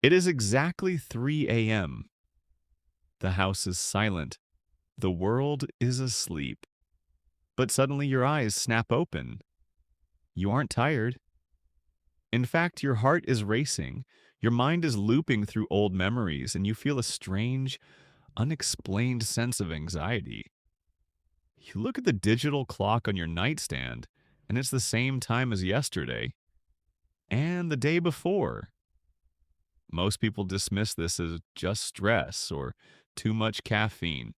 It is exactly 3 a.m. The house is silent. The world is asleep. But suddenly your eyes snap open. You aren't tired. In fact, your heart is racing. Your mind is looping through old memories, and you feel a strange, unexplained sense of anxiety. You look at the digital clock on your nightstand, and it's the same time as yesterday and the day before. Most people dismiss this as just stress or too much caffeine.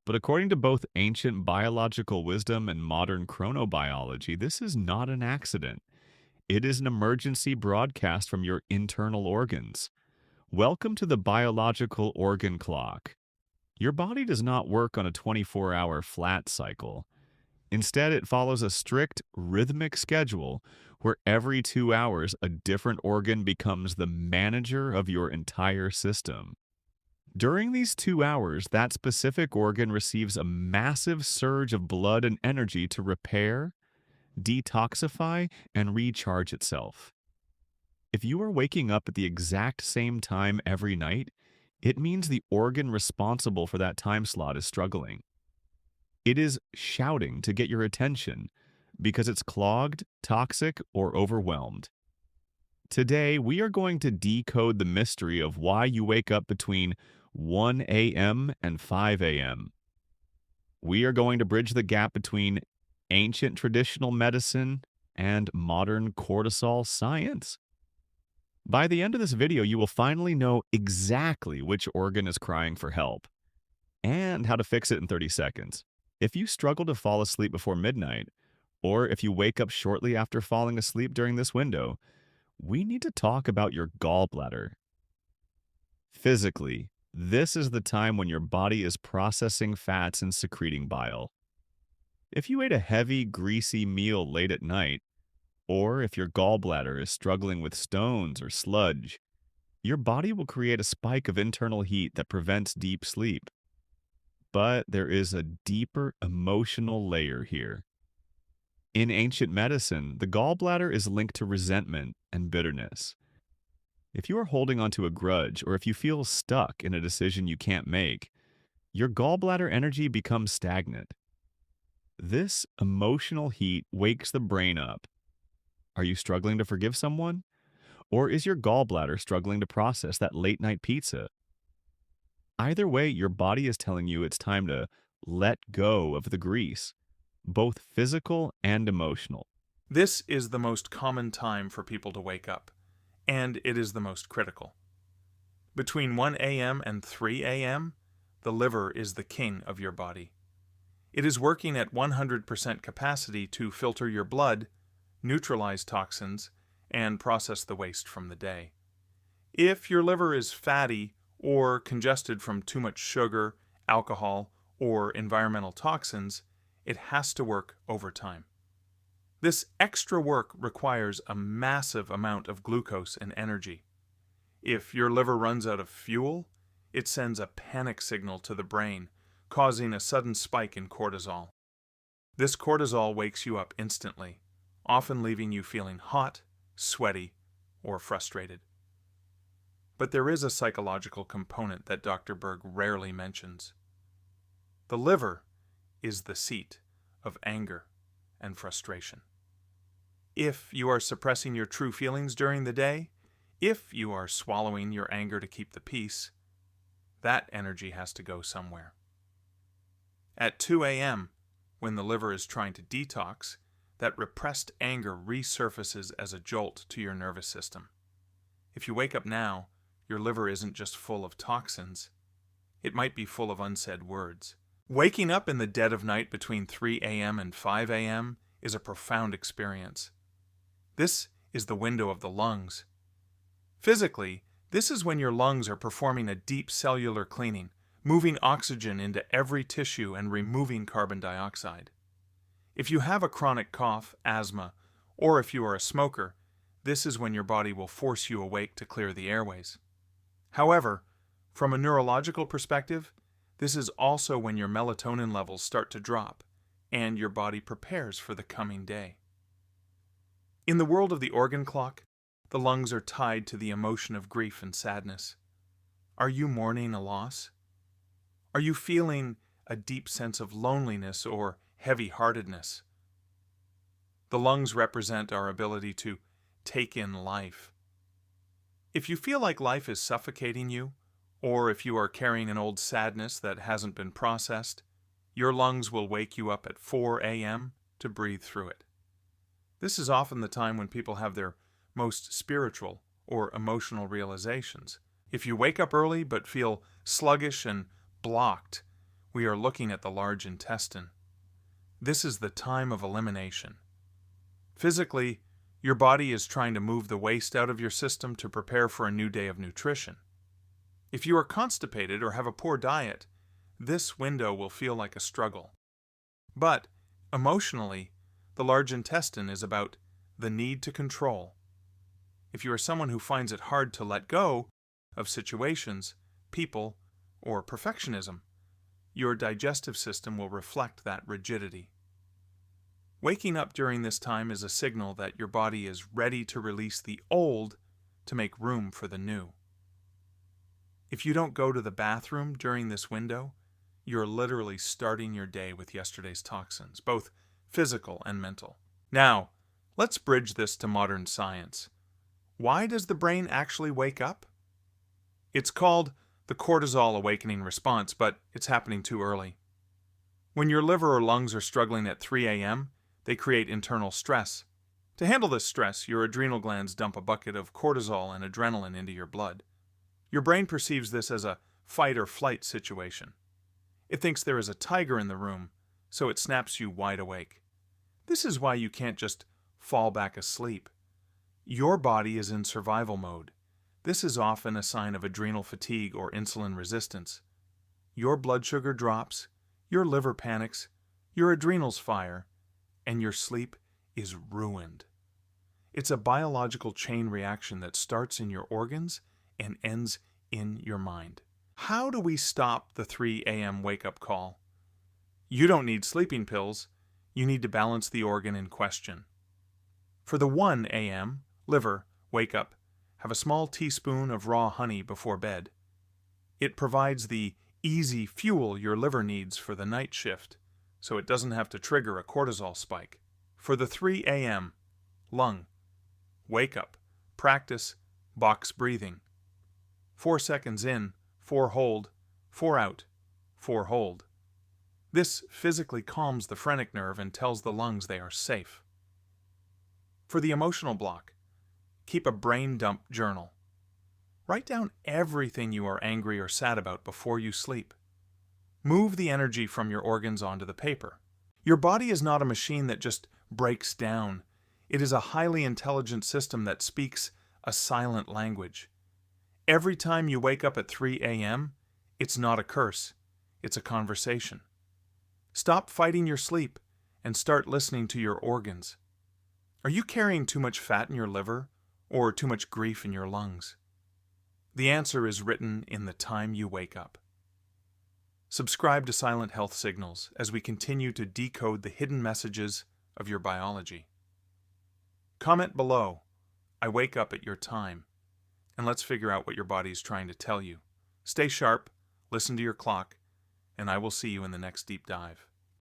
But according to both ancient biological wisdom and modern chronobiology, this is not an accident. It is an emergency broadcast from your internal organs. Welcome to the biological organ clock. Your body does not work on a 24-hour flat cycle. Instead, it follows a strict rhythmic schedule where every 2 hours a different organ becomes the manager of your entire system. During these 2 hours, that specific organ receives a massive surge of blood and energy to repair, detoxify, and recharge itself. If you are waking up at the exact same time every night, it means the organ responsible for that time slot is struggling. It is shouting to get your attention because it's clogged, toxic, or overwhelmed. Today, we are going to decode the mystery of why you wake up between 1 a.m. and 5 a.m. We are going to bridge the gap between ancient traditional medicine and modern cortisol science. By the end of this video, you will finally know exactly which organ is crying for help and how to fix it in 30 seconds. If you struggle to fall asleep before midnight, or if you wake up shortly after falling asleep during this window, we need to talk about your gallbladder. Physically, this is the time when your body is processing fats and secreting bile. If you ate a heavy, greasy meal late at night, or if your gallbladder is struggling with stones or sludge, your body will create a spike of internal heat that prevents deep sleep. But there is a deeper emotional layer here. In ancient medicine, the gallbladder is linked to resentment and bitterness. If you are holding onto a grudge or if you feel stuck in a decision you can't make, your gallbladder energy becomes stagnant. This emotional heat wakes the brain up. Are you struggling to forgive someone? Or is your gallbladder struggling to process that late night pizza? Either way, your body is telling you it's time to let go of the grease, both physical and emotional. This is the most common time for people to wake up, and it is the most critical. Between 1 a.m. and 3 a.m., the liver is the king of your body. It is working at 100% capacity to filter your blood, neutralize toxins, and process the waste from the day. If your liver is fatty or congested from too much sugar, alcohol, or environmental toxins, it has to work overtime. This extra work requires a massive amount of glucose and energy. If your liver runs out of fuel, it sends a panic signal to the brain, causing a sudden spike in cortisol. This cortisol wakes you up instantly, often leaving you feeling hot, sweaty, or frustrated. But there is a psychological component that Dr. Berg rarely mentions. The liver is the seat of anger and frustration. If you are suppressing your true feelings during the day, if you are swallowing your anger to keep the peace, that energy has to go somewhere. At 2 a.m., when the liver is trying to detox, that repressed anger resurfaces as a jolt to your nervous system. If you wake up now, your liver isn't just full of toxins. It might be full of unsaid words. Waking up in the dead of night between 3 a.m. and 5 a.m. is a profound experience. This is the window of the lungs. Physically, this is when your lungs are performing a deep cellular cleaning, moving oxygen into every tissue and removing carbon dioxide. If you have a chronic cough, asthma, or if you are a smoker, this is when your body will force you awake to clear the airways. However, from a neurological perspective, this is also when your melatonin levels start to drop and your body prepares for the coming day. In the world of the organ clock, the lungs are tied to the emotion of grief and sadness. Are you mourning a loss? Are you feeling a deep sense of loneliness or heavy-heartedness? The lungs represent our ability to take in life. If you feel like life is suffocating you, or if you are carrying an old sadness that hasn't been processed, your lungs will wake you up at 4 a.m. to breathe through it. This is often the time when people have their most spiritual or emotional realizations. If you wake up early but feel sluggish and blocked, we are looking at the large intestine. This is the time of elimination. Physically, your body is trying to move the waste out of your system to prepare for a new day of nutrition. If you are constipated or have a poor diet, this window will feel like a struggle. But, emotionally, the large intestine is about the need to control. If you are someone who finds it hard to let go of situations, people, or perfectionism, your digestive system will reflect that rigidity. Waking up during this time is a signal that your body is ready to release the old to make room for the new. If you don't go to the bathroom during this window, you're literally starting your day with yesterday's toxins, both physical and mental. Now, let's bridge this to modern science. Why does the brain actually wake up? It's called the cortisol awakening response, but it's happening too early. When your liver or lungs are struggling at 3 a.m., they create internal stress. To handle this stress, your adrenal glands dump a bucket of cortisol and adrenaline into your blood. Your brain perceives this as a fight or flight situation. It thinks there is a tiger in the room, so it snaps you wide awake. This is why you can't just fall back asleep. Your body is in survival mode. This is often a sign of adrenal fatigue or insulin resistance. Your blood sugar drops, your liver panics, your adrenals fire, and your sleep is ruined. It's a biological chain reaction that starts in your organs and ends in your mind. How do we stop the 3 a.m. wake-up call? You don't need sleeping pills. You need to balance the organ in question. For the 1 a.m. liver wake-up, have a small teaspoon of raw honey before bed. It provides the easy fuel your liver needs for the night shift, so it doesn't have to trigger a cortisol spike. For the 3 a.m. lung wake-up, practice box breathing. 4 seconds in, 4 hold, 4 out, 4 hold. This physically calms the phrenic nerve and tells the lungs they are safe. For the emotional block, keep a brain dump journal. Write down everything you are angry or sad about before you sleep. Move the energy from your organs onto the paper. Your body is not a machine that just breaks down. It is a highly intelligent system that speaks a silent language. Every time you wake up at 3 a.m., it's not a curse, it's a conversation. Stop fighting your sleep and start listening to your organs. Are you carrying too much fat in your liver or too much grief in your lungs? The answer is written in the time you wake up. Subscribe to Silent Health Signals as we continue to decode the hidden messages of your biology. Comment below, I wake up at your time, and let's figure out what your body is trying to tell you. Stay sharp, listen to your clock, and I will see you in the next deep dive.